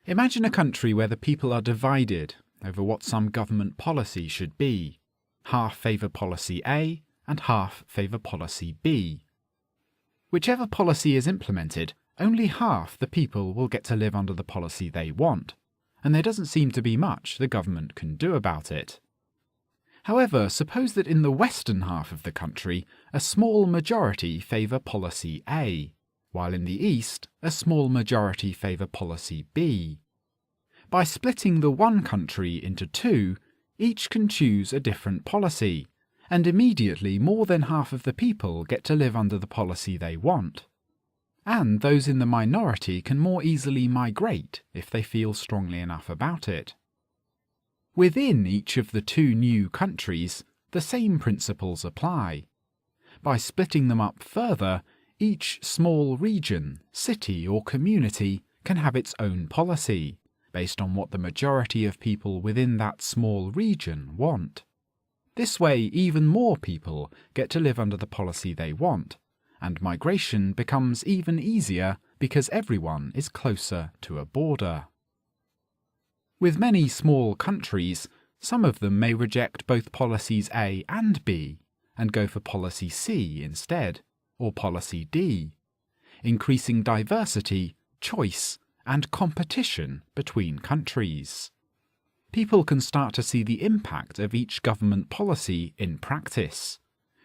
Imagine a country where the people are divided over what some government policy should be. Half favour policy A and half favour policy B. Whichever policy is implemented, only half the people will get to live under the policy they want, and there doesn't seem to be much the government can do about it. However, suppose that in the western half of the country, a small majority favour policy A, while in the east, a small majority favour policy B. By splitting the one country into two, each can choose a different policy, and immediately more than half of the people get to live under the policy they want. And those in the minority can more easily migrate if they feel strongly enough about it. Within each of the two new countries, the same principles apply. By splitting them up further, each small region, city or community can have its own policy, based on what the majority of people within that small region want. This way, even more people get to live under the policy they want, and migration becomes even easier because everyone is closer to a border. With many small countries, some of them may reject both policies A and B and go for policy C instead, or policy D, increasing diversity, choice, and competition between countries. People can start to see the impact of each government policy in practice.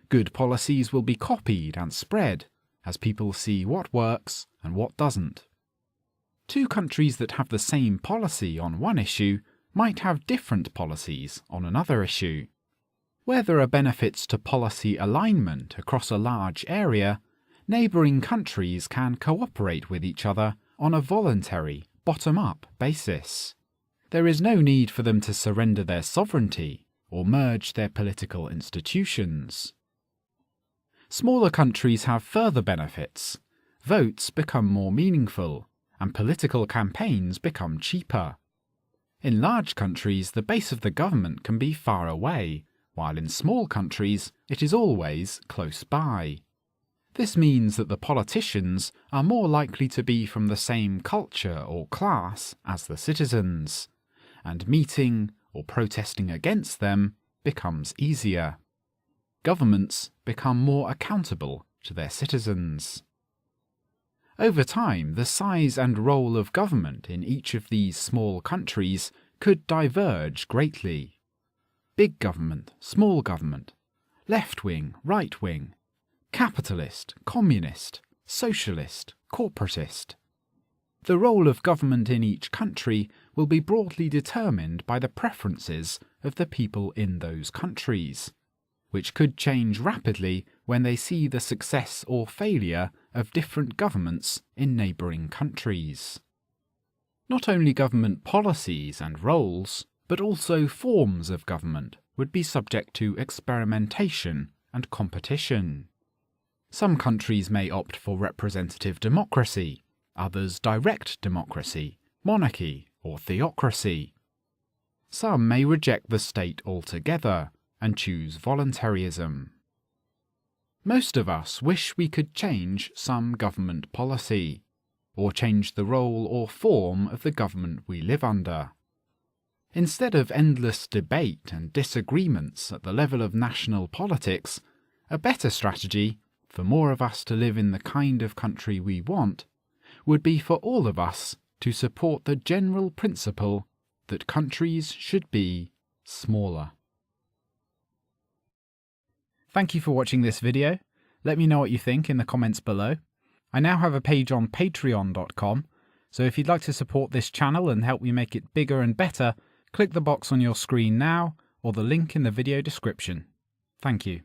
Good policies will be copied and spread as people see what works and what doesn't. Two countries that have the same policy on one issue might have different policies on another issue. Where there are benefits to policy alignment across a large area, neighbouring countries can cooperate with each other on a voluntary, bottom-up basis. There is no need for them to surrender their sovereignty or merge their political institutions. Smaller countries have further benefits. Votes become more meaningful, and political campaigns become cheaper. In large countries, the base of the government can be far away, while in small countries, it is always close by. This means that the politicians are more likely to be from the same culture or class as the citizens, and meeting or protesting against them becomes easier. Governments become more accountable to their citizens. Over time, the size and role of government in each of these small countries could diverge greatly. Big government, small government, left-wing, right-wing, capitalist, communist, socialist, corporatist. The role of government in each country will be broadly determined by the preferences of the people in those countries, which could change rapidly when they see the success or failure of different governments in neighbouring countries. Not only government policies and roles, but also forms of government would be subject to experimentation and competition. Some countries may opt for representative democracy, others direct democracy, monarchy, or theocracy. Some may reject the state altogether and choose voluntarism. Most of us wish we could change some government policy, or change the role or form of the government we live under. Instead of endless debate and disagreements at the level of national politics, a better strategy, for more of us to live in the kind of country we want, would be for all of us to support the general principle that countries should be smaller. Thank you for watching this video. Let me know what you think in the comments below. I now have a page on patreon.com, so if you'd like to support this channel and help me make it bigger and better, click the box on your screen now or the link in the video description. Thank you.